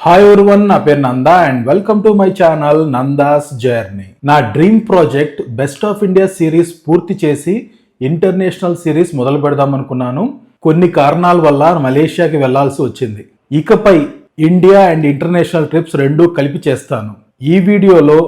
Hi everyone, నా పేరు Nanda and welcome to my channel Nanda's journey. నా dream project best of India series పూర్తి చేసి ఇంటర్నేషనల్ సిరీస్ మొదలు పెడదాం అనుకున్నాను. కొన్ని కారణాల వల్ల మలేషియాకి వెళ్లాల్సి వచ్చింది. ఇకపై ఇండియా అండ్ ఇంటర్నేషనల్ ట్రిప్స్ రెండూ కలిపి చేస్తాను. ఈ వీడియోలో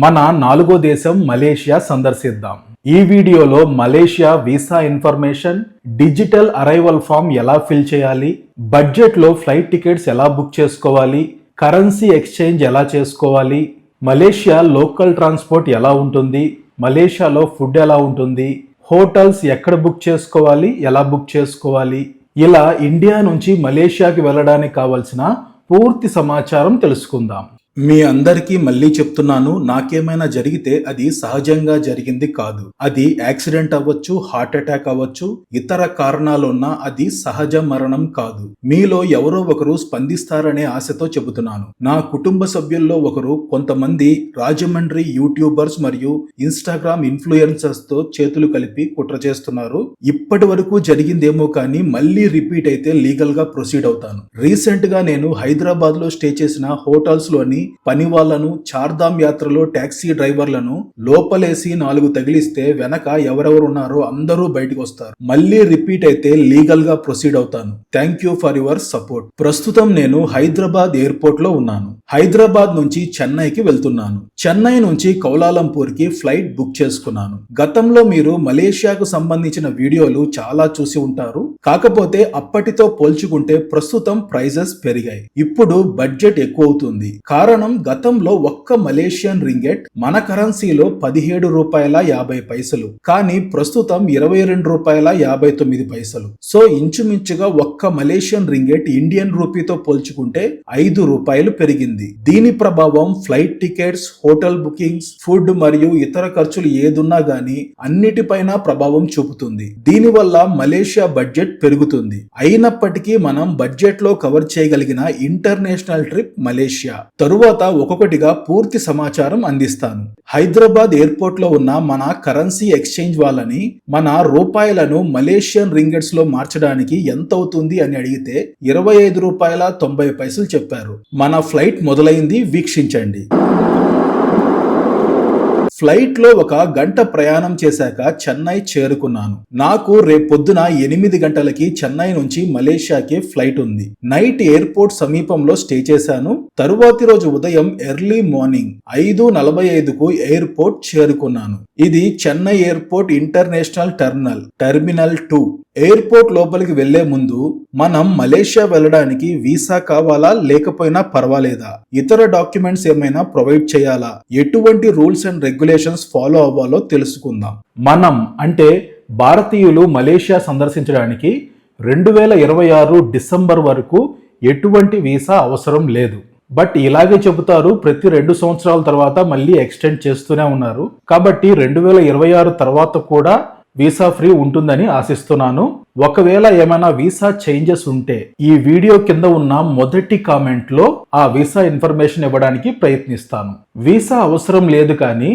మన 4వ దేశం మలేషియా సందర్శిద్దాం. ఈ వీడియోలో Malaysia visa information, digital arrival form ఎలా ఫిల్ చేయాలి, బడ్జెట్లో ఫ్లైట్ టికెట్స్ ఎలా బుక్ చేసుకోవాలి, కరెన్సీ ఎక్స్చేంజ్ ఎలా చేసుకోవాలి, మలేషియా లోకల్ ట్రాన్స్పోర్ట్ ఎలా ఉంటుంది, మలేషియాలో ఫుడ్ ఎలా ఉంటుంది, హోటల్స్ ఎక్కడ బుక్ చేసుకోవాలి, ఎలా బుక్ చేసుకోవాలి, ఇలా ఇండియా నుంచి మలేషియాకి వెళ్ళడానికి కావలసిన పూర్తి సమాచారం తెలుసుకుందాం. మీ అందరికీ మళ్ళీ చెప్తున్నాను, నాకేమైనా జరిగితే అది సహజంగా జరిగింది కాదు. అది యాక్సిడెంట్ అవ్వచ్చు, హార్ట్ అటాక్ అవ్వచ్చు, ఇతర కారణాలున్నా అది సహజ మరణం కాదు. మీలో ఎవరో ఒకరు స్పందిస్తారనే ఆశతో చెబుతున్నాను. నా కుటుంబ సభ్యుల్లో ఒకరు కొంతమంది రాజమండ్రి యూట్యూబర్స్ మరియు ఇన్స్టాగ్రామ్ ఇన్ఫ్లుయెన్సర్స్ తో చేతులు కలిపి కుట్ర చేస్తున్నారు. ఇప్పటి వరకు జరిగిందేమో కానీ మళ్ళీ రిపీట్ అయితే లీగల్ గా ప్రొసీడ్ అవుతాను. రీసెంట్ గా నేను హైదరాబాద్ లో స్టే చేసిన హోటల్స్ లోని పని వాళ్లను, చార్ధామ్ యాత్రలో టాక్సీ డ్రైవర్లను లోపలేసి 4 తగిలిస్తే వెనక ఎవరెవరు ఉన్నారో అందరూ బయటకు వస్తారు. మళ్ళీ రిపీట్ అయితే లీగల్ గా ప్రొసీడ్ అవుతాను. Thank you for your support. ప్రస్తుతం నేను హైదరాబాద్ ఎయిర్పోర్ట్ లో ఉన్నాను. హైదరాబాద్ నుంచి చెన్నైకి వెళ్తున్నాను. చెన్నై నుంచి కౌలాలంపూర్ కి ఫ్లైట్ బుక్ చేసుకున్నాను. గతంలో మీరు మలేషియాకు సంబంధించిన వీడియోలు చాలా చూసి ఉంటారు. కాకపోతే అప్పటితో పోల్చుకుంటే ప్రస్తుతం ప్రైజెస్ పెరిగాయి. ఇప్పుడు బడ్జెట్ ఎక్కువ అవుతుంది. కారణం, గతంలో ఒక్క మలేషియన్ రింగెట్ మన కరెన్సీలో ₹17.50, కానీ ప్రస్తుతం ₹22.59. సో ఇంచుమించుగా ఒక్క మలేషియన్ రింగెట్ ఇండియన్ రూపీతో పోల్చుకుంటే ₹5 పెరిగింది. దీని ప్రభావం flight tickets, hotel bookings, food మరియు ఇతర ఖర్చులు ఏదున్నా గానీ అన్నిటిపైన ప్రభావం చూపుతుంది. దీనివల్ల మలేషియా బడ్జెట్ పెరుగుతుంది. అయినప్పటికీ మనం బడ్జెట్ లో కవర్ చేయగలిగిన ఇంటర్నేషనల్ ట్రిప్ మలేషియా. తరువాత ఒక్కొక్కటిగా పూర్తి సమాచారం అందిస్తాను. హైదరాబాద్ ఎయిర్పోర్ట్ లో ఉన్న మన కరెన్సీ ఎక్స్చేంజ్ వాళ్ళని మన రూపాయలను మలేషియన్ రింగెట్స్ లో మార్చడానికి ఎంత అవుతుంది అని అడిగితే ₹25.90 చెప్పారు. మన ఫ్లైట్ మొదలైంది, వీక్షించండి. ఫ్లైట్ లో 1 గంట ప్రయాణం చేశాక చెన్నై చేరుకున్నాను. నాకు రేపొద్దున 8 గంటలకి చెన్నై నుంచి మలేషియాకి ఫ్లైట్ ఉంది. నైట్ ఎయిర్పోర్ట్ సమీపంలో స్టే చేశాను. తరువాతి రోజు ఉదయం ఎర్లీ మార్నింగ్ 5:45కు ఎయిర్పోర్ట్ చేరుకున్నాను. ఇది Chennai airport international terminal 2. Airport లోపలికి వెళ్లే ముందు మనం మలేషియా వెళ్ళడానికి వీసా కావాలా లేకపోయినా పర్వాలేదా, ఇతర డాక్యుమెంట్స్ ఏమైనా ప్రొవైడ్ చేయాలా, ఎటువంటి రూల్స్ అండ్ రెగ్యులేషన్స్ ఫాలో అవ్వాలో తెలుసుకుందాం. మనం అంటే భారతీయులు మలేషియా సందర్శించడానికి 2026 డిసెంబర్ వరకు ఎటువంటి వీసా అవసరం లేదు. బట్ ఇలాగే చెబుతారు, ప్రతి 2 సంవత్సరాల తర్వాత మళ్ళీ ఎక్స్టెండ్ చేస్తూనే ఉన్నారు. కాబట్టి 2026 తర్వాత కూడా వీసా ఫ్రీ ఉంటుందని ఆశిస్తున్నాను. ఒకవేళ ఏమైనా వీసా చేంజెస్ ఉంటే ఈ వీడియో కింద ఉన్న మొదటి కామెంట్ లో ఆ వీసా ఇన్ఫర్మేషన్ ఇవ్వడానికి ప్రయత్నిస్తాను. వీసా అవసరం లేదు, కానీ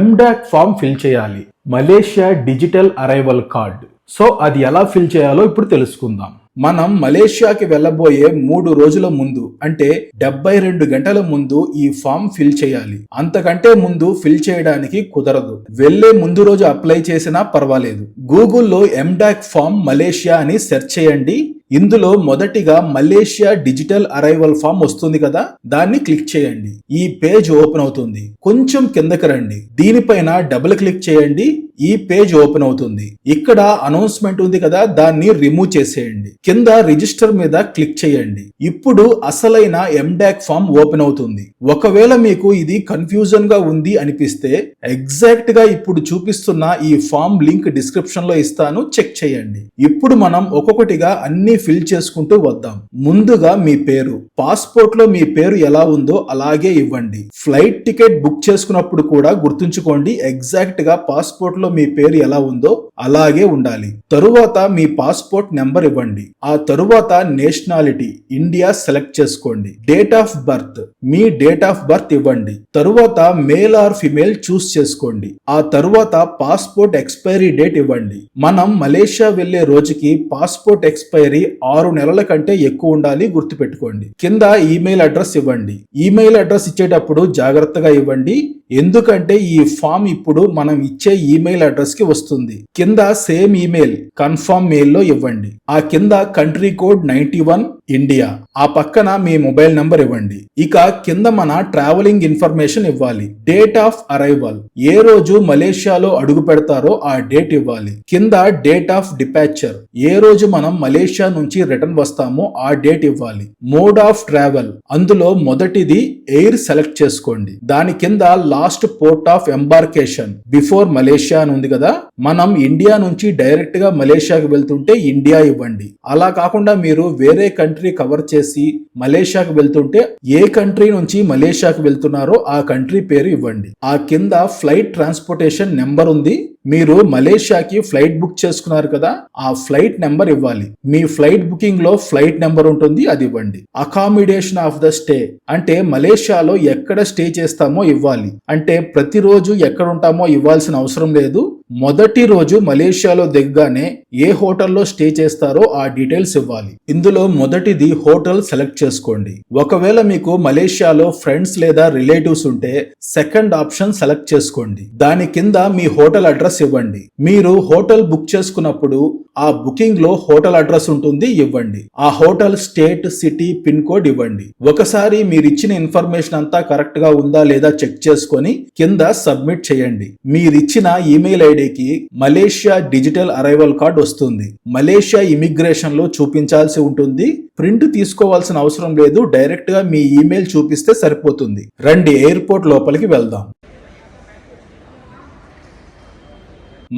MDAC ఫామ్ ఫిల్ చేయాలి, Malaysia digital arrival card. So అది ఎలా ఫిల్ చేయాలో ఇప్పుడు తెలుసుకుందాం. మనం మలేషియాకి వెళ్ళబోయే 3 రోజుల ముందు అంటే 72 గంటల ముందు ఈ ఫామ్ ఫిల్ చేయాలి. అంతకంటే ముందు ఫిల్ చేయడానికి కుదరదు. వెళ్లే ముందు రోజు అప్లై చేసినా పర్వాలేదు. గూగుల్లో MDAC ఫామ్ మలేషియా అని సెర్చ్ చేయండి. ఇందులో మొదటిగా మలేషియా డిజిటల్ అరైవల్ ఫామ్ వస్తుంది కదా, దాన్ని క్లిక్ చేయండి. ఈ పేజ్ ఓపెన్ అవుతుంది. కొంచెం కిందకి రండి, దీనిపైన డబుల్ క్లిక్ చేయండి. ఈ పేజ్ ఓపెన్ అవుతుంది. ఇక్కడ అనౌన్స్మెంట్ ఉంది కదా, దాన్ని రిమూవ్ చేసేయండి. కింద రిజిస్టర్ మీద క్లిక్ చేయండి. ఇప్పుడు అసలైన MDAC ఫామ్ ఓపెన్ అవుతుంది. ఒకవేళ మీకు ఇది కన్ఫ్యూజన్ గా ఉంది అనిపిస్తే ఎగ్జాక్ట్ గా ఇప్పుడు చూపిస్తున్న ఈ ఫామ్ లింక్ డిస్క్రిప్షన్ లో ఇస్తాను, చెక్ చేయండి. ఇప్పుడు మనం ఒక్కొక్కటిగా అన్ని ఫిల్ చేసుకుంటూ వద్దాం. ముందుగా మీ పేరు, పాస్పోర్ట్ లో మీ పేరు ఎలా ఉందో అలాగే ఇవ్వండి. ఫ్లైట్ టికెట్ బుక్ చేసుకున్నప్పుడు కూడా గుర్తుంచుకోండి, ఎగ్జాక్ట్ గా పాస్పోర్ట్ లో లో మీ పేరు ఎలా ఉందో అలాగే ఉండాలి. తరువాత మీ పాస్పోర్ట్ నెంబర్ ఇవ్వండి. ఆ తరువాత నేషనాలిటీ ఇండియా సెలెక్ట్ చేసుకోండి. Date of birth me date of birth ఇవ్వండి. తరువాత మేల్ ఆర్ ఫిమేల్ చూస్ చేసుకోండి. ఆ తరువాత పాస్పోర్ట్ ఎక్స్పైరీ డేట్ ఇవ్వండి. మనం మలేషియా వెళ్లే రోజుకి పాస్పోర్ట్ ఎక్స్పైరీ 6 నెలల కంటే ఎక్కువ ఉండాలి, గుర్తుపెట్టుకోండి. కింద ఈమెయిల్ అడ్రస్ ఇవ్వండి. ఈమెయిల్ అడ్రస్ ఇచ్చేటప్పుడు జాగ్రత్తగా ఇవ్వండి, ఎందుకంటే ఈ ఫామ్ ఇప్పుడు మనం ఇచ్చే ఈమెయిల్ అడ్రస్ కి వస్తుంది. కింద సేమ్ ఈమెయిల్ కన్ఫర్మ్ మెయిల్ లో ఇవ్వండి. ఆ కింద కంట్రీ కోడ్ 91 ఇండియా, ఆ పక్కన మీ మొబైల్ నంబర్ ఇవ్వండి. ఇక కింద మన ట్రావెలింగ్ ఇన్ఫర్మేషన్ ఇవ్వాలి. డేట్ ఆఫ్ అరైవల్ ఏ రోజు మలేషియాలో అడుగు పెడతారో ఆ డేట్ ఇవ్వాలి. కింద డేట్ ఆఫ్ డిపాచర్ ఏ రోజు మనం మలేషియా నుంచి రిటర్న్ వస్తామో ఆ డేట్ ఇవ్వాలి. మోడ్ ఆఫ్ ట్రావెల్ అందులో మొదటిది ఎయిర్ సెలెక్ట్ చేసుకోండి. దాని కింద last port of embarkation before Malaysia అని ఉంది కదా, మనం ఇండియా నుంచి డైరెక్ట్ గా మలేషియాకి వెళ్తుంటే ఇండియా ఇవ్వండి. అలా కాకుండా మీరు వేరే కంట్రీ కవర్ చేసి మలేషియాకి వెళ్తుంటే ఏ కంట్రీ నుంచి మలేషియాకి వెళ్తున్నారో ఆ కంట్రీ పేరు ఇవ్వండి. ఆ కింద ఫ్లైట్ ట్రాన్స్పోర్టేషన్ నెంబర్ ఉంది. మీరు మలేషియాకి ఫ్లైట్ బుక్ చేసుకున్నారు కదా, ఆ ఫ్లైట్ నెంబర్ ఇవ్వాలి. మీ ఫ్లైట్ బుకింగ్ లో ఫ్లైట్ నెంబర్ ఉంటుంది, అది ఇవ్వండి. అకామిడేషన్ ఆఫ్ ద స్టే అంటే మలేషియాలో ఎక్కడ స్టే చేస్తామో ఇవ్వాలి. అంటే ప్రతిరోజు ఎక్కడ ఉంటామో ఇవ్వాల్సిన అవసరం లేదు. మొదటి రోజు మలేషియాలో దిగగానే ఏ హోటల్లో స్టే చేస్తారో ఆ డీటెయిల్స్ ఇవ్వాలి. ఇందులో మొదటిది హోటల్ సెలెక్ట్ చేసుకోండి. ఒకవేళ మీకు మలేషియాలో ఫ్రెండ్స్ లేదా రిలేటివ్స్ ఉంటే సెకండ్ ఆప్షన్ సెలెక్ట్ చేసుకోండి. దాని కింద మీ హోటల్ అడ్రస్ ఇవ్వండి. మీరు హోటల్ బుక్ చేసుకున్నప్పుడు ఆ బుకింగ్ లో హోటల్ అడ్రస్ ఉంటుంది, ఇవ్వండి. ఆ hotel state, city, pin code ఇవ్వండి. ఒకసారి మీరు ఇచ్చిన ఇన్ఫర్మేషన్ అంతా కరెక్ట్ గా ఉందా లేదా చెక్ చేసుకొని కింద సబ్మిట్ చేయండి. మీరిచ్చిన ఈమెయిల్ ఐడికి మలేషియా డిజిటల్ అరైవల్ కార్డ్ వస్తుంది. మలేషియా ఇమిగ్రేషన్ లో చూపించాల్సి ఉంటుంది. ప్రింట్ తీసుకోవాల్సిన అవసరం లేదు, డైరెక్ట్ గా మీ ఈమెయిల్ చూపిస్తే సరిపోతుంది. రండి ఎయిర్పోర్ట్ లోపలికి వెళ్దాం.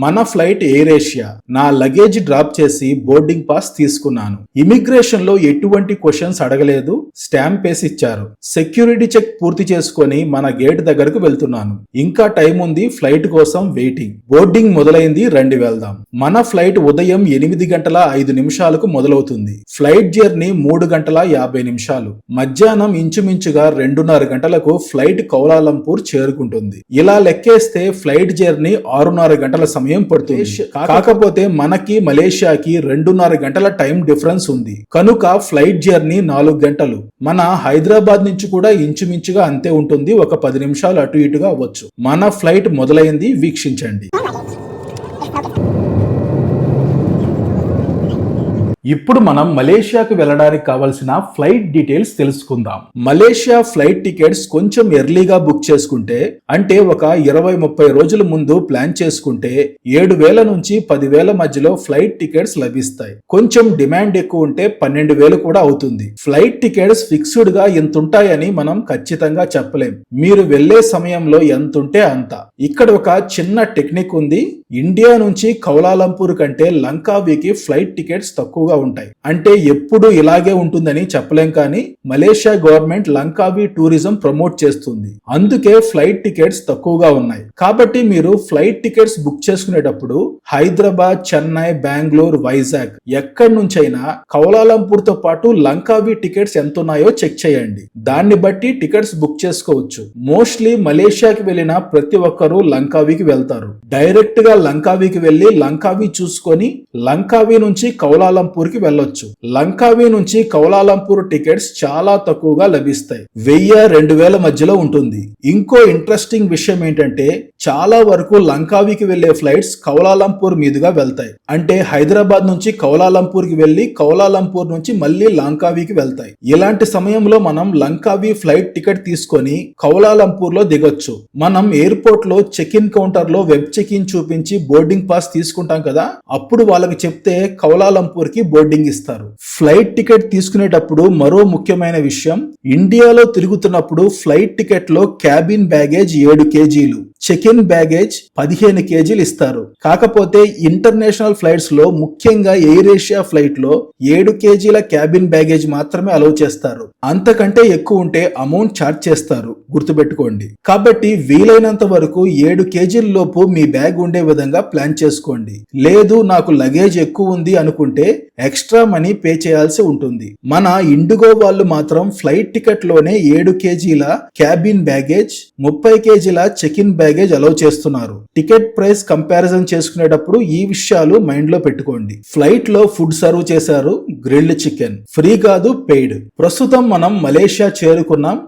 మన ఫ్లైట్ ఎయిర్ ఏషియా. నా లగేజ్ డ్రాప్ చేసి బోర్డింగ్ పాస్ తీసుకున్నాను. ఇమిగ్రేషన్ లో ఎటువంటి క్వశ్చన్స్ అడగలేదు, స్టాంప్ వేసి ఇచ్చారు. సెక్యూరిటీ చెక్ పూర్తి చేసుకొని మన గేట్ దగ్గరకు వెళ్తున్నాను. ఇంకా టైం ఉంది, ఫ్లైట్ కోసం వెయిటింగ్. బోర్డింగ్ మొదలైంది, రండి వెళ్దాం. మన ఫ్లైట్ ఉదయం 8:05 మొదలవుతుంది. Flight journey 3:50. మధ్యాహ్నం ఇంచుమించుగా 2:30 గంటలకు ఫ్లైట్ కౌలాలంపూర్ చేరుకుంటుంది. ఇలా లెక్కేస్తే ఫ్లైట్ జర్నీ 6:30 గంటల సమయం పడుతుంది. కాకపోతే మనకి మలేషియాకి 2:30 గంటల టైం డిఫరెన్స్ ఉంది కనుక ఫ్లైట్ జర్నీ 4 గంటలు. మన హైదరాబాద్ నుంచి కూడా ఇంచుమించుగా అంతే ఉంటుంది, ఒక 10 నిమిషాలు అటు ఇటుగా అవ్వచ్చు. మన ఫ్లైట్ మొదలైంది, వీక్షించండి. ఇప్పుడు మనం మలేషియాకు వెళ్ళడానికి కావాల్సిన ఫ్లైట్ డీటెయిల్స్ తెలుసుకుందాం. మలేషియా ఫ్లైట్ టికెట్స్ కొంచెం ఎర్లీగా బుక్ చేసుకుంటే, అంటే ఒక 20-30 రోజుల ముందు ప్లాన్ చేసుకుంటే 7,000 నుంచి 10,000 మధ్యలో ఫ్లైట్ టికెట్స్ లభిస్తాయి. కొంచెం డిమాండ్ ఎక్కువ ఉంటే 12,000 కూడా అవుతుంది. ఫ్లైట్ టికెట్స్ ఫిక్స్డ్ గా ఎంత ఉంటాయని మనం ఖచ్చితంగా చెప్పలేం. మీరు వెళ్లే సమయంలో ఎంత ఉంటే అంత. ఇక్కడ ఒక చిన్న టెక్నిక్ ఉంది. ఇండియా నుంచి కౌలాలంపూర్ కంటే లంకావీకి ఫ్లైట్ టికెట్స్ తక్కువగా ఉంటాయి. అంటే ఎప్పుడు ఇలాగే ఉంటుందని చెప్పలేం, కానీ Malaysia government Langkawi tourism promote చేస్తుంది, అందుకే ఫ్లైట్ టికెట్స్ తక్కువగా ఉన్నాయి. కాబట్టి మీరు ఫ్లైట్ టికెట్స్ బుక్ చేసుకునేటప్పుడు హైదరాబాద్, చెన్నై, బెంగళూరు, వైజాగ్ ఎక్కడి నుంచైనా కౌలాలంపూర్ తో పాటు లంకావీ టికెట్స్ ఎంత ఉన్నాయో చెక్ చేయండి. దాన్ని బట్టి టికెట్స్ బుక్ చేసుకోవచ్చు. మోస్ట్లీ మలేషియాకి వెళ్లిన ప్రతి ఒక్కరూ లంకావీకి వెళ్తారు. డైరెక్ట్ గా లంకావీకి వెళ్లి లంకావీ చూసుకొని లంకావీ నుంచి కౌలాలంపూర్ కి వెళ్ళొచ్చు. లంకావీ నుంచి కౌలాలంపూర్ టికెట్స్ చాలా తక్కువగా లభిస్తాయి. 1000-2000 మధ్యలో ఉంటుంది. ఇంకో ఇంట్రెస్టింగ్ విషయం ఏంటంటే చాలా వరకు లంకావీకి వెళ్లే ఫ్లైట్స్ కౌలాలంపూర్ మీదుగా వెళ్తాయి. అంటే హైదరాబాద్ నుంచి కౌలాలంపూర్ కి వెళ్లి కౌలాలంపూర్ నుంచి మళ్ళీ లంకావీకి వెళ్తాయి. ఇలాంటి సమయంలో మనం లంకావీ ఫ్లైట్ టికెట్ తీసుకొని కౌలాలంపూర్ లో దిగొచ్చు. మనం ఎయిర్పోర్ట్ లో చెక్ ఇన్ కౌంటర్ లో వెబ్ చెక్ ఇన్ చూపించి బోర్డింగ్ పాస్ తీసుకుంటాం కదా, అప్పుడు వాళ్ళకి చెప్తే కౌలాలంపూర్ కి బోర్డింగ్ ఇస్తారు. ఫ్లైట్ టికెట్ తీసుకునేటప్పుడు మరో ముఖ్యమైన విషయం, ఇండియాలో తిరుగుతున్నప్పుడు ఫ్లైట్ టికెట్ లో క్యాబిన్ బ్యాగేజ్ 7 కేజీలు, చెక్ ఇన్ బ్యాగేజ్ 15 కేజీలు ఇస్తారు. కాకపోతే ఇంటర్నేషనల్ ఫ్లైట్స్ లో, ముఖ్యంగా ఎయిర్ ఏషియా ఫ్లైట్ లో 7 కేజీల క్యాబిన్ బ్యాగేజ్ మాత్రమే అలౌ చేస్తారు. అంతకంటే ఎక్కువ ఉంటే అమౌంట్ ఛార్జ్ చేస్తారు, గుర్తుపెట్టుకోండి. కాబట్టి వీలైనంత వరకు 7 కేజీల లోపు మీ బ్యాగ్ ఉండే విధంగా ప్లాన్ చేసుకోండి. లేదు నాకు లగేజ్ ఎక్కువ ఉంది అనుకుంటే ఎక్స్ట్రా మనీ పే చేయాల్సి ఉంటుంది. మన ఇండిగో వాళ్ళు మాత్రం ఫ్లైట్ టికెట్ లోనే 7 కేజీల క్యాబిన్ బ్యాగేజ్, 30 కేజీల చెక్ ఇన్ బ్యాగేజ్ అలౌ చేస్తున్నారు. టికెట్ ప్రైస్ కంపారిజన్ చేసుకునేటప్పుడు ఈ విషయాలు మైండ్ లో పెట్టుకోండి. ఫ్లైట్ లో ఫుడ్ సర్వ్ చేశారు, గ్రిల్డ్ చికెన్, ఫ్రీ కాదు పెయిడ్. ప్రస్తుతం మనం మలేషియా చేరుకున్నాం.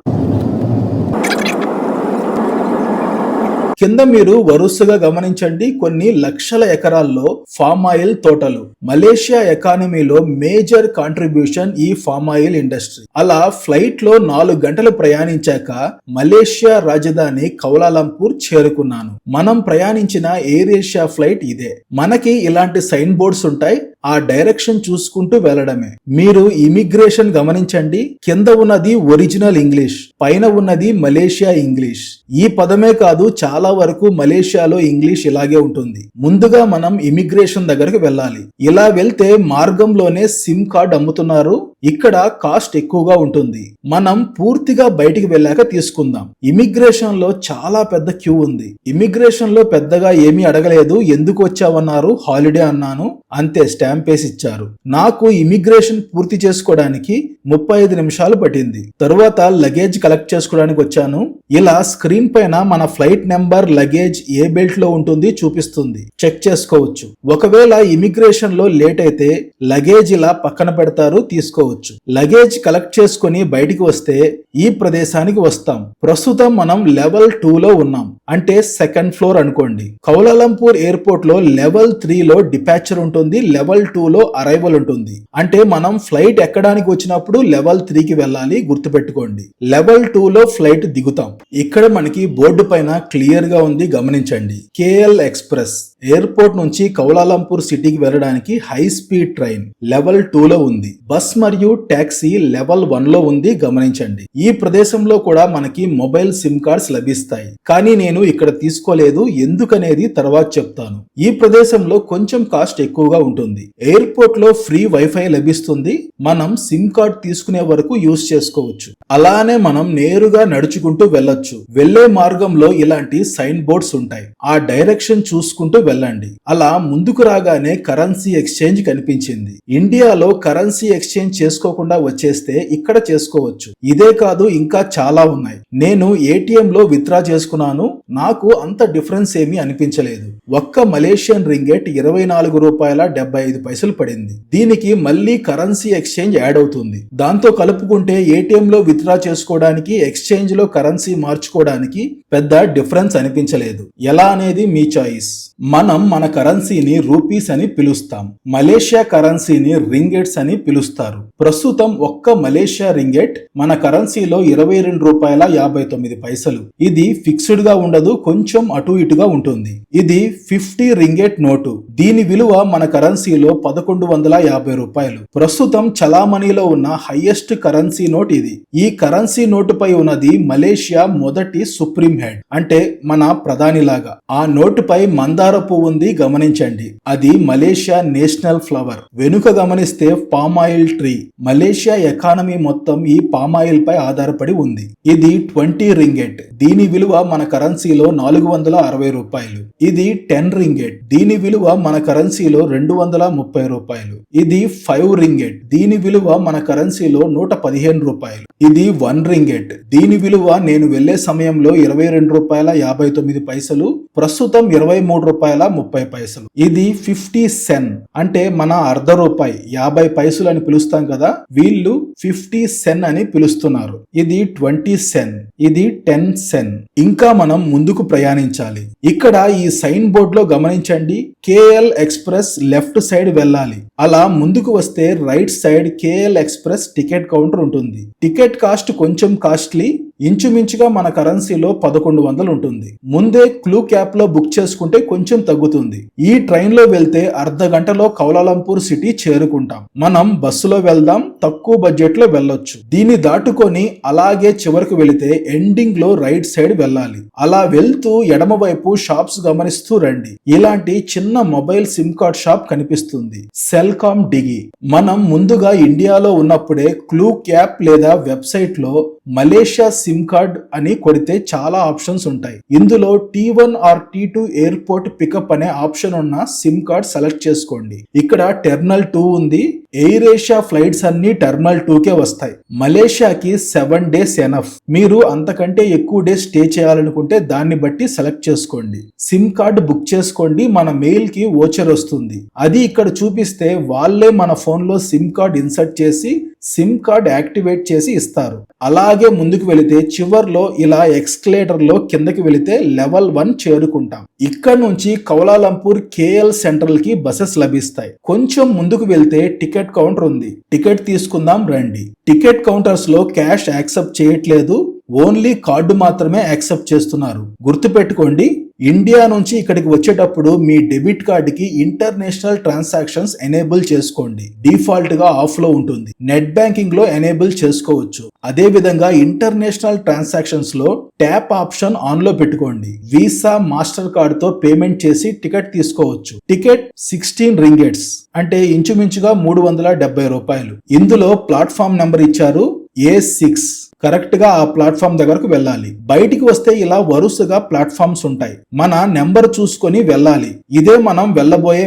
కింద మీరు వరుసగా గమనించండి, కొన్ని లక్షల ఎకరాల్లో ఫామ్ ఆయిల్ తోటలు. మలేషియా ఎకానమీలో మేజర్ కాంట్రిబ్యూషన్ ఈ ఫామ్ ఆయిల్ ఇండస్ట్రీ. అలా ఫ్లైట్ లో 4 గంటలు ప్రయాణించాక మలేషియా రాజధాని కౌలాలంపూర్ చేరుకున్నాను. మనం ప్రయాణించిన ఎయిర్ ఏషియా ఫ్లైట్ ఇదే. మనకి ఇలాంటి సైన్ బోర్డ్స్ ఉంటాయి, ఆ డైరెక్షన్ చూసుకుంటూ వెళ్లడమే. మీరు ఇమిగ్రేషన్ గమనించండి, కింద ఉన్నది ఒరిజినల్ ఇంగ్లీష్, పైన ఉన్నది మలేషియా ఇంగ్లీష్. ఈ పదమే కాదు, చాలా వరకు మలేషియాలో ఇంగ్లీష్ ఇలాగే ఉంటుంది. ముందుగా మనం ఇమిగ్రేషన్ దగ్గరకు వెళ్ళాలి. ఇలా వెళ్తే మార్గంలోనే సిమ్ కార్డ్ అమ్ముతున్నారు. ఇక్కడ కాస్ట్ ఎక్కువగా ఉంటుంది. మనం పూర్తిగా బయటికి వెళ్ళాక తీసుకుందాం. ఇమిగ్రేషన్ లో చాలా పెద్ద క్యూ ఉంది. ఇమిగ్రేషన్ లో పెద్దగా ఏమీ అడగలేదు, ఎందుకు వచ్చావన్నారు, హాలిడే అన్నాను, అంతే స్టాంప్ వేసి ఇచ్చారు. నాకు ఇమిగ్రేషన్ పూర్తి చేసుకోవడానికి 35 నిమిషాలు పట్టింది. తరువాత లగేజ్ కలెక్ట్ చేసుకోవడానికి వచ్చాను. ఇలా స్క్రీన్ పైన మన ఫ్లైట్ నెంబర్, లగేజ్ ఏ బెల్ట్ లో ఉంటుంది చూపిస్తుంది, చెక్ చేసుకోవచ్చు. ఒకవేళ ఇమిగ్రేషన్ లో లేట్ అయితే లగేజ్ ఇలా పక్కన పెడతారు, తీసుకోవచ్చు. లగేజ్ కలెక్ట్ చేసుకుని బయటికి వస్తే ఈ ప్రదేశానికి వస్తాం. ప్రస్తుతం మనం లెవెల్ 2 లో ఉన్నాం, అంటే సెకండ్ ఫ్లోర్ అనుకోండి. కౌలాలంపూర్ ఎయిర్పోర్ట్ లో లెవెల్ 3 లో డిపాచర్ ఉంటుంది, లెవెల్ 2 లో అరైవల్ ఉంటుంది. అంటే మనం ఫ్లైట్ ఎక్కడానికి వచ్చినప్పుడు లెవెల్ 3 కి వెళ్ళాలి, గుర్తుపెట్టుకోండి. లెవెల్ 2 లో ఫ్లైట్ దిగుతాం. ఇక్కడ మనకి బోర్డు పైన క్లియర్ గా ఉంది, గమనించండి. KL ఎక్స్ప్రెస్ ఎయిర్పోర్ట్ నుంచి కౌలాలంపూర్ సిటీకి వెళ్ళడానికి హై స్పీడ్ ట్రైన్ లెవెల్ 2 లో ఉంది. బస్ మరియు టాక్సీ లెవెల్ 1 లో ఉంది, గమనించండి. ఈ ప్రదేశంలో కూడా మనకి మొబైల్ సిమ్ కార్డ్స్ లభిస్తాయి, కానీ నేను ఇక్కడ తీసుకోలేదు, ఎందుకనేది తర్వాత చెప్తాను. ఈ ప్రదేశంలో కొంచెం కాస్ట్ ఎక్కువగా ఉంటుంది. ఎయిర్పోర్ట్ లో ఫ్రీ వైఫై లభిస్తుంది, మనం సిమ్ కార్డ్ తీసుకునే వరకు యూజ్ చేసుకోవచ్చు. అలానే మనం నేరుగా నడుచుకుంటూ వెళ్ళొచ్చు. వెళ్లే మార్గంలో ఇలాంటి సైన్ బోర్డ్స్ ఉంటాయి, ఆ డైరెక్షన్ చూసుకుంటూ వెళ్ళండి. అలా ముందుకు రాగానే కరెన్సీ ఎక్స్చేంజ్ కనిపించింది. ఇండియాలో కరెన్సీ ఎక్స్చేంజ్ చేసుకోకుండా వచ్చేస్తే ఇక్కడ చేసుకోవచ్చు. ఇదే కాదు, ఇంకా చాలా ఉన్నాయి. నేను ATM లో విత్డ్రా చేసుకున్నాను, నాకు అంత డిఫరెన్స్ ఏమీ అనిపించలేదు. ఒక్క మలేషియన్ రింగెట్ 24 రూపాయల 75 పైసలు పడింది. దీనికి మళ్ళీ కరెన్సీ ఎక్స్చేంజ్ యాడ్ అవుతుంది. దాంతో కలుపుకుంటే ATM లో విత్డ్రా చేసుకోవడానికి, ఎక్స్చేంజ్ లో కరెన్సీ మార్చుకోవడానికి పెద్ద డిఫరెన్స్ అనిపించలేదు. ఎలా అనేది మీ చాయిస్. మనం మన కరెన్సీని రూపీస్ అని పిలుస్తాం, మలేషియా కరెన్సీని రింగెట్స్ అని పిలుస్తారు. ప్రస్తుతం ఒక్క మలేషియా రింగెట్ మన కరెన్సీలో 22 రూపాయల 59 పైసలు. ఇది ఫిక్స్డ్ గా ఉండదు, కొంచెం అటు ఇటుగా ఉంటుంది. ఇది 50 రింగెట్ నోటు. దీని విలువ మన కరెన్సీలో 1150 రూపాయలు. ప్రస్తుతం చలామణిలో ఉన్న హైయెస్ట్ కరెన్సీ నోట్ ఇది. ఈ కరెన్సీ నోటుపై ఉన్నది మలేషియా మొదటి సుప్రీం హెడ్, అంటే మన ప్రధాని లాగా. ఆ నోటుపై మందార పువ్వు ఉంది, గమనించండి. అది మలేషియా నేషనల్ ఫ్లవర్. వెనుక గమనిస్తే palm oil tree. Malaysia economy మొత్తం ఈ పామ్ ఆయిల్ పై ఆధారపడి ఉంది. ఇది 20 రింగెట్. దీని విలువ మన కరెన్సీలో 460 రూపాయలు. ఇది 10 రింగెట్. దీని విలువ మన కరెన్సీలో 230 రూపాయలు. ఇది 5 రింగెట్. దీని విలువ మన కరెన్సీలో 115 రూపాయలు. ఇది 1 రింగెట్. దీని విలువ నేను వెళ్లే సమయంలో 22 రూపాయల 59 పైసలు, ప్రస్తుతం 23 రూపాయల 30 పైసలు. ఇది 50 సెన్, అంటే మన అర్ధ రూపాయి, 50 పైసలు అని పిలుస్తాం కదా, వీళ్ళు 50 సెన్ అని పిలుస్తున్నారు. ఇది 20 సెన్, ఇది 10 సెన్. ఇంకా మనం ముందుకు ప్రయాణించాలి. ఇక్కడ ఈ సైన్ బోర్డ్ లో గమనించండి, KL ఎక్స్ప్రెస్ లెఫ్ట్ సైడ్ వెళ్ళాలి. అలా ముందుకు వస్తే right side KL express ticket counter ఉంటుంది. టికెట్ కాస్ట్ కొంచెం కాస్ట్లీ. ఇంచుమించుగా మన కరెన్సీలో 1100 ఉంటుంది. ముందే క్లూక్ యాప్ లో బుక్ చేసుకుంటే కొంచెం తగ్గుతుంది. ఈ ట్రైన్ లో వెళ్తే అర్ధ గంటలో కౌలాలంపూర్ సిటీ చేరుకుంటాం. మనం బస్సులో వెళ్దాం, తక్కువ బడ్జెట్ లో వెళ్ళొచ్చు. దీన్ని దాటుకొని అలాగే చివరకు వెళితే ఎండింగ్ లో రైట్ సైడ్ వెళ్ళాలి. అలా వెళ్తూ ఎడమవైపు షాప్స్ గమనిస్తూ రండి. ఇలాంటి చిన్న మొబైల్ సిమ్ కార్డ్ షాప్ కనిపిస్తుంది, సెల్కామ్ డిగి. మనం ముందుగా ఇండియాలో ఉన్నప్పుడే క్లూక్ యాప్ లేదా వెబ్సైట్ లో మలేషియా సిమ్ కార్డ్ అని కొడితే చాలా ఆప్షన్స్ ఉంటాయి. ఇందులో T1 or T2 airport pickup అనే ఆప్షన్ ఉన్న సిమ్ కార్డ్ సెలెక్ట్ చేసుకోండి. ఇక్కడ టెర్మినల్ 2 ఉంది. ఎయిర్ ఏషియా ఫ్లైట్స్ అన్ని టెర్మినల్ 2 కే వస్తాయి. మలేషియాకి 7 days ఎనఫ్. మీరు అంతకంటే ఎక్కువ డేస్ స్టే చేయాలనుకుంటే దాన్ని బట్టి సెలెక్ట్ చేసుకోండి. సిమ్ కార్డ్ బుక్ చేసుకోండి. మన మెయిల్ కి వోచర్ వస్తుంది. అది ఇక్కడ చూపిస్తే వాళ్ళే మన ఫోన్ లో సిమ్ కార్డ్ ఇన్సర్ట్ చేసి సిమ్ కార్డ్ యాక్టివేట్ చేసి ఇస్తారు. అలాగే ముందుకు వెళితే చివర్లో ఇలా ఎక్స్కలేటర్ లో కిందకి వెళితే లెవెల్ 1 చేరుకుంటాం. ఇక్కడ నుంచి కౌలాలంపూర్ KL సెంట్రల్ కి బసెస్ లభిస్తాయి. కొంచెం ముందుకు వెళ్తే టికెట్ కౌంటర్ ఉంది. టికెట్ తీసుకుందాం రండి. టికెట్ కౌంటర్స్ లో క్యాష్ యాక్సెప్ట్ చేయట్లేదు, ఓన్లీ కార్డు మాత్రమే యాక్సెప్ట్ చేస్తున్నారు. గుర్తుపెట్టుకోండి, ఇండియా నుంచి ఇక్కడికి వచ్చేటప్పుడు మీ డెబిట్ కార్డుకి ఇంటర్నేషనల్ ట్రాన్సాక్షన్స్ ఎనేబుల్ చేసుకోండి. డిఫాల్ట్ గా ఆఫ్ లో ఉంటుంది. నెట్ బ్యాంకింగ్ లో ఎనేబుల్ చేసుకోవచ్చు. అదే విధంగా ఇంటర్నేషనల్ ట్రాన్సాక్షన్స్ లో ట్యాప్ ఆప్షన్ ఆన్ లో పెట్టుకోండి. వీసా, మాస్టర్ కార్డ్ తో పేమెంట్ చేసి టికెట్ తీసుకోవచ్చు. టికెట్ 16 ringgits అంటే ఇంచుమించుగా 370 రూపాయలు. ఇందులో ప్లాట్ఫామ్ నెంబర్ ఇచ్చారు A6. కరెక్ట్ గా ఆ ప్లాట్ఫామ్ దగ్గరకు వెళ్ళాలి. బయటికి వస్తే ఇలా వరుసగా ప్లాట్ఫామ్స్ ఉంటాయి. మన నెంబర్ చూసుకొని వెళ్ళాలి. ఇదే మనం వెళ్ళబోయే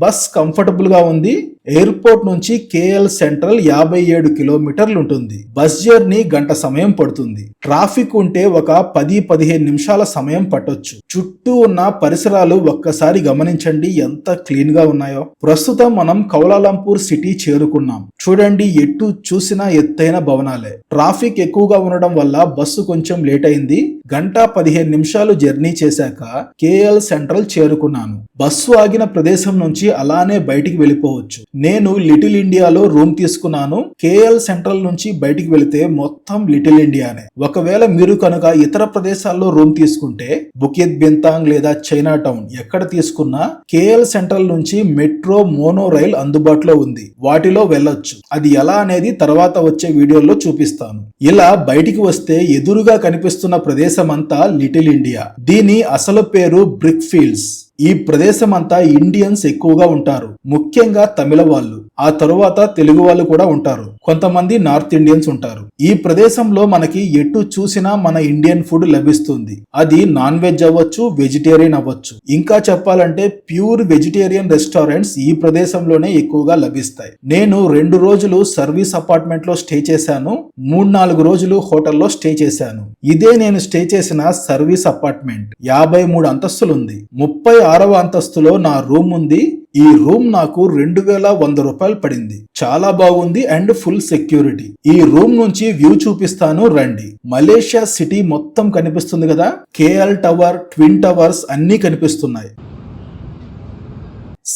బస్ కంఫర్టబుల్ గా ఉంది. ఎయిర్పోర్ట్ నుంచి KL సెంట్రల్ 57 కిలోమీటర్లు ఉంటుంది. బస్ జర్నీ గంట సమయం పడుతుంది. ట్రాఫిక్ ఉంటే ఒక 10-15 నిమిషాల సమయం పట్టొచ్చు. చుట్టూ ఉన్న పరిసరాలు ఒక్కసారి గమనించండి ఎంత క్లీన్ గా ఉన్నాయో. ప్రస్తుతం మనం కౌలాలంపూర్ సిటీ చేరుకున్నాం. చూడండి, ఎటు చూసినా ఎత్తైన భవనాలే. ట్రాఫిక్ ఎక్కువగా ఉండడం వల్ల బస్సు కొంచెం లేట్ అయింది. గంట 15 నిమిషాలు జర్నీ చేశాక KL సెంట్రల్ చేరుకున్నాను. బస్సు ఆగిన ప్రదేశం నుంచి అలానే బయటికి వెళ్ళిపోవచ్చు. నేను లిటిల్ ఇండియాలో రూమ్ తీసుకున్నాను. KL సెంట్రల్ నుంచి బయటికి వెళితే మొత్తం లిటిల్ ఇండియానే. ఒకవేళ మీరు కనుక ఇతర ప్రదేశాల్లో రూమ్ తీసుకుంటే బుకిత్ బింతాంగ్ లేదా చైనా టౌన్ ఎక్కడ తీసుకున్నా KL సెంట్రల్ నుంచి మెట్రో, మోనో రైల్ అందుబాటులో ఉంది. వాటిలో వెళ్ళొచ్చు. అది ఎలా అనేది తర్వాత వచ్చే వీడియోలో చూపిస్తాను. ఇలా బయటికి వస్తే ఎదురుగా కనిపిస్తున్న ప్రదేశం అంతా లిటిల్ ఇండియా. దీని అసలు పేరు బ్రిక్ ఫీల్డ్స్. ఈ ప్రదేశం అంతా ఇండియన్స్ ఎక్కువగా ఉంటారు, ముఖ్యంగా తమిళ వాళ్ళు. ఆ తరువాత తెలుగు వాళ్ళు కూడా ఉంటారు. కొంతమంది నార్త్ ఇండియన్స్ ఉంటారు. ఈ ప్రదేశంలో మనకి ఎటు చూసినా మన ఇండియన్ ఫుడ్ లభిస్తుంది. అది నాన్ వెజ్ అవ్వచ్చు, వెజిటేరియన్ అవ్వచ్చు. ఇంకా చెప్పాలంటే ప్యూర్ వెజిటేరియన్ రెస్టారెంట్స్ ఈ ప్రదేశంలోనే ఎక్కువగా లభిస్తాయి. నేను 2 రోజులు సర్వీస్ అపార్ట్మెంట్ లో స్టే చేశాను. 3-4 రోజులు హోటల్లో స్టే చేశాను. ఇదే నేను స్టే చేసిన సర్వీస్ అపార్ట్మెంట్. 53 అంతస్తులు ఉంది. 36వ అంతస్తులో నా రూమ్ ఉంది. ఈ రూమ్ నాకు 2100 రూపాయలు పడింది. చాలా బాగుంది అండ్ ఫుల్ సెక్యూరిటీ. ఈ రూమ్ నుంచి వ్యూ చూపిస్తాను రండి. మలేషియా సిటీ మొత్తం కనిపిస్తుంది కదా. KL టవర్, ట్విన్ టవర్స్ అన్ని కనిపిస్తున్నాయి.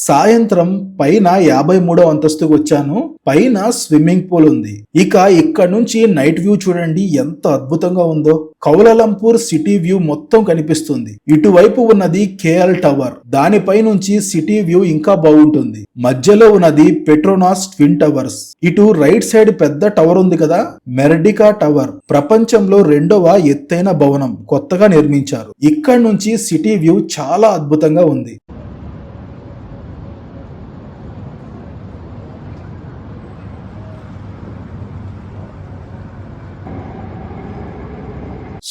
సాయంత్రం పైన 53వ అంతస్తుకు వచ్చాను. పైన స్విమ్మింగ్ పూల్ ఉంది. ఇక ఇక్కడ నుంచి నైట్ వ్యూ చూడండి ఎంత అద్భుతంగా ఉందో. కౌలాలంపూర్ సిటీ వ్యూ మొత్తం కనిపిస్తుంది. ఇటువైపు ఉన్నది KL టవర్. దానిపై నుంచి సిటీ వ్యూ ఇంకా బాగుంటుంది. మధ్యలో ఉన్నది పెట్రోనాస్ ట్విన్ టవర్స్. ఇటు రైట్ సైడ్ పెద్ద టవర్ ఉంది కదా, మెర్డికా టవర్. ప్రపంచంలో 2వ ఎత్తైన భవనం కొత్తగా నిర్మించారు. ఇక్కడ నుంచి సిటీ వ్యూ చాలా అద్భుతంగా ఉంది.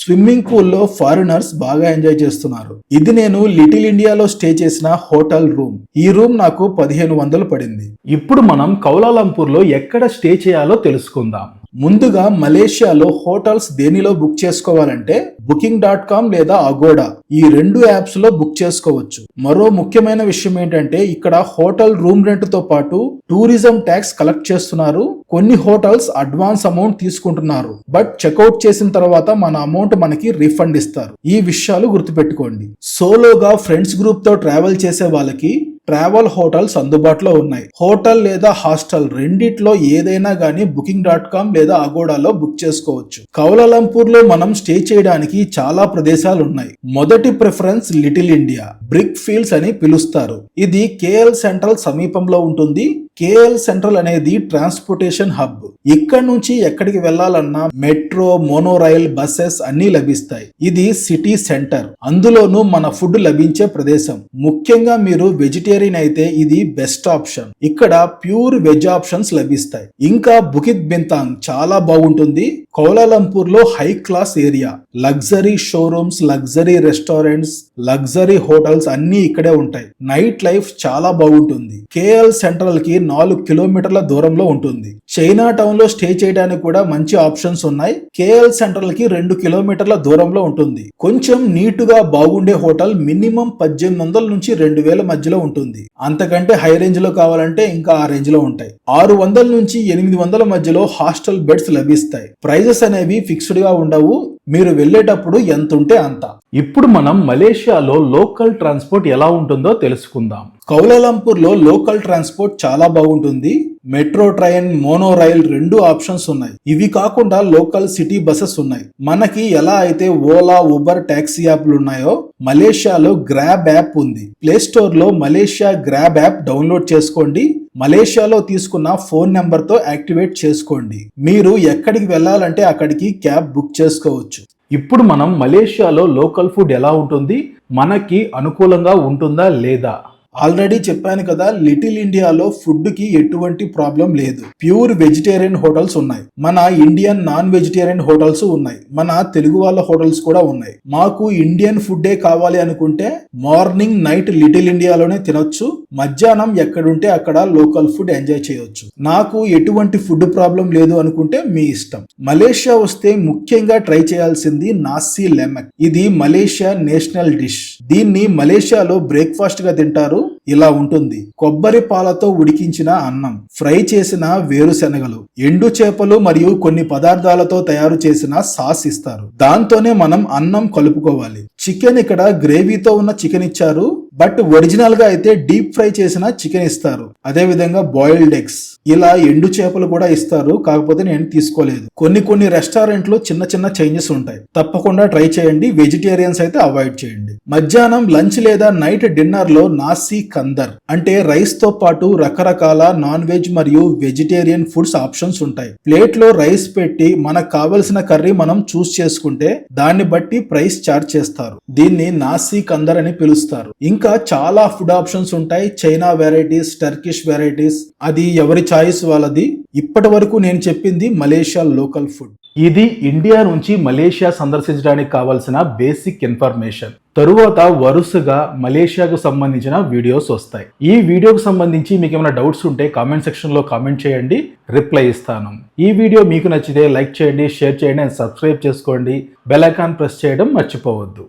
స్విమ్మింగ్ పూల్ లో ఫారినర్స్ బాగా ఎంజాయ్ చేస్తున్నారు. ఇది నేను లిటిల్ ఇండియాలో స్టే చేసిన హోటల్ రూమ్. ఈ రూమ్ నాకు 1500 పడింది. ఇప్పుడు మనం కౌలాలంపూర్ లో ఎక్కడ స్టే చేయాలో తెలుసుకుందాం. ముందుగా మలేషియాలో హోటల్స్ దేనిలో బుక్ చేసుకోవాలంటే booking.com లేదా అగోడా, ఈ 2 యాప్స్ లో బుక్ చేసుకోవచ్చు. మరో ముఖ్యమైన విషయం ఏంటంటే ఇక్కడ హోటల్ రూమ్ రెంట్ తో పాటు టూరిజం ట్యాక్స్ కలెక్ట్ చేస్తున్నారు. కొన్ని హోటల్స్ అడ్వాన్స్ అమౌంట్ తీసుకుంటున్నారు. బట్ చెక్అవుట్ చేసిన తర్వాత మన అమౌంట్ మనకి రిఫండ్ ఇస్తారు. ఈ విషయాలు గుర్తుపెట్టుకోండి. సోలోగా ఫ్రెండ్స్ గ్రూప్ తో ట్రావెల్ చేసే వాళ్ళకి ట్రావెల్ హోటల్స్ అందుబాటులో ఉన్నాయి. హోటల్ లేదా హాస్టల్ రెండిట్లో ఏదైనా గానీ booking.com లేదా అగోడాలో బుక్ చేసుకోవచ్చు. కౌలాలంపూర్ లో మనం స్టే చేయడానికి చాలా ప్రదేశాలు ఉన్నాయి. మొదటి preference little India, brick fields అని పిలుస్తారు. ఇది KL సెంట్రల్ సమీపంలో ఉంటుంది. KL సెంట్రల్ అనేది ట్రాన్స్పోర్టేషన్ హబ్. ఇక్కడ నుంచి ఎక్కడికి వెళ్లాలన్నా మెట్రో, మోనోరైల్, బస్సెస్ అన్ని లభిస్తాయి. ఇది సిటీ సెంటర్, అందులోనూ మన ఫుడ్ లభించే ప్రదేశం. ముఖ్యంగా మీరు వెజిటేరియన్ అయితే ఇది బెస్ట్ ఆప్షన్. ఇక్కడ ప్యూర్ వెజ్ ఆప్షన్స్ లభిస్తాయి. ఇంకా బుకిత్ బింతాంగ్ చాలా బాగుంటుంది. కౌలాలంపూర్ లో high class area, luxury showrooms, luxury restaurants, luxury hotels అన్ని ఇక్కడే ఉంటాయి. నైట్ లైఫ్ చాలా బాగుంటుంది. KL సెంట్రల్ కి 4 కిలోమీటర్ల దూరంలో ఉంటుంది. చైనా టౌన్ లో స్టే చేయడానికి కూడా మంచి ఆప్షన్స్ ఉన్నాయి. KL సెంట్రల్ కి 2 కిలోమీటర్ల దూరంలో ఉంటుంది. కొంచెం నీటుగా బాగుండే హోటల్ మినిమం 1800 నుంచి 2000 మధ్యలో ఉంటుంది. అంతకంటే హై రేంజ్ లో కావాలంటే ఇంకా ఆ రేంజ్ లో ఉంటాయి. 600 నుంచి 800 మధ్యలో హాస్టల్ బెడ్స్ లభిస్తాయి. ప్రైజెస్ అనేవి ఫిక్స్డ్ గా ఉండవు. మీరు వెళ్ళేటప్పుడు ఎంత ఉంటే అంత. ఇప్పుడు మనం మలేషియాలో లోకల్ ట్రాన్స్పోర్ట్ ఎలా ఉంటుందో తెలుసుకుందాం. కౌలాలంపూర్ లో లోకల్ ట్రాన్స్పోర్ట్ చాలా బాగుంటుంది. Metro train, mono rail 2 options ఉన్నాయి. ఇవి కాకుండా లోకల్ సిటీ బస్సెస్ ఉన్నాయి. మనకి ఎలా అయితే ఓలా, ఉబర్, టాక్సీ యాప్లు ఉన్నాయో మలేషియాలో గ్రాబ్ యాప్ ఉంది. ప్లే స్టోర్ లో మలేషియా గ్రాబ్ యాప్ డౌన్లోడ్ చేసుకోండి. మలేషియాలో తీసుకున్న ఫోన్ నెంబర్ తో యాక్టివేట్ చేసుకోండి. మీరు ఎక్కడికి వెళ్ళాలంటే అక్కడికి క్యాబ్ బుక్ చేసుకోవచ్చు. ఇప్పుడు మనం మలేషియాలో లోకల్ ఫుడ్ ఎలా ఉంటుంది, మనకి అనుకూలంగా ఉంటుందా లేదా? ఆల్రెడీ చెప్పాను కదా, లిటిల్ ఇండియాలో ఫుడ్ కి ఎటువంటి ప్రాబ్లం లేదు. ప్యూర్ వెజిటేరియన్ హోటల్స్ ఉన్నాయి. మన ఇండియన్ నాన్ వెజిటేరియన్ హోటల్స్ ఉన్నాయి. మన తెలుగు వాళ్ళ హోటల్స్ కూడా ఉన్నాయి. మాకు ఇండియన్ ఫుడ్డే కావాలి అనుకుంటే మార్నింగ్, నైట్ లిటిల్ ఇండియాలోనే తినొచ్చు. మధ్యాహ్నం ఎక్కడుంటే అక్కడ లోకల్ ఫుడ్ ఎంజాయ్ చేయొచ్చు. నాకు ఎటువంటి ఫుడ్ ప్రాబ్లం లేదు అనుకుంటే మీ ఇష్టం. మలేషియా వస్తే ముఖ్యంగా ట్రై చేయాల్సింది నాసీ లెమక్. ఇది మలేషియా నేషనల్ డిష్. దీన్ని మలేషియాలో బ్రేక్ఫాస్ట్ గా తింటారు. ఇలా ఉంటుంది. కొబ్బరి పాలతో ఉడికించిన అన్నం, ఫ్రై చేసిన వేరుశెనగలు, ఎండు చేపలు మరియు కొన్ని పదార్థాలతో తయారు చేసిన సాస్ ఇస్తారు. దాంతోనే మనం అన్నం కలుపుకోవాలి. చికెన్ ఇక్కడ గ్రేవీతో ఉన్న చికెన్ ఇచ్చారు. బట్ ఒరిజినల్ గా అయితే డీప్ ఫ్రై చేసిన చికెన్ ఇస్తారు. అదే విధంగా బాయిల్డ్ ఎగ్స్, ఇలా ఎండు చేపలు కూడా ఇస్తారు. కాకపోతే నేను తీసుకోలేదు. కొన్ని రెస్టారెంట్లు చిన్న చిన్న చేంజెస్ ఉంటాయి. తప్పకుండా ట్రై చేయండి. వెజిటేరియన్స్ అయితే అవాయిడ్ చేయండి. మధ్యాహ్నం లంచ్ లేదా నైట్ డిన్నర్ లో నాసీ కందర్ అంటే రైస్ తో పాటు రకరకాల నాన్ వెజ్ మరియు వెజిటేరియన్ ఫుడ్స్ ఆప్షన్స్ ఉంటాయి. ప్లేట్ లో రైస్ పెట్టి మనకు కావలసిన కర్రీ మనం చూస్ చేసుకుంటే దాన్ని బట్టి ప్రైస్ చార్జ్ చేస్తారు. దీన్ని నాసీ కందర్ అని పిలుస్తారు. ఇంకా చాలా ఫుడ్ ఆప్షన్స్ ఉంటాయి. చైనా వెరైటీస్, టర్కిష్ వెరైటీస్, అది ఎవరి చాయిస్ వాళ్ళది. ఇప్పటి వరకు నేను చెప్పింది మలేషియా లోకల్ ఫుడ్. ఇది ఇండియా నుంచి మలేషియా సందర్శించడానికి కావాల్సిన బేసిక్ ఇన్ఫర్మేషన్. తరువాత వరుసగా మలేషియాకు సంబంధించిన వీడియోస్ వస్తాయి. ఈ వీడియోకు సంబంధించి మీకు ఏమైనా డౌట్స్ ఉంటే కామెంట్ సెక్షన్ లో కామెంట్ చేయండి, రిప్లై ఇస్తాను. ఈ వీడియో మీకు నచ్చితే లైక్ చేయండి, షేర్ చేయండి, అండ్ సబ్స్క్రైబ్ చేసుకోండి. బెల్ ఐకాన్ ప్రెస్ చేయడం మర్చిపోవద్దు.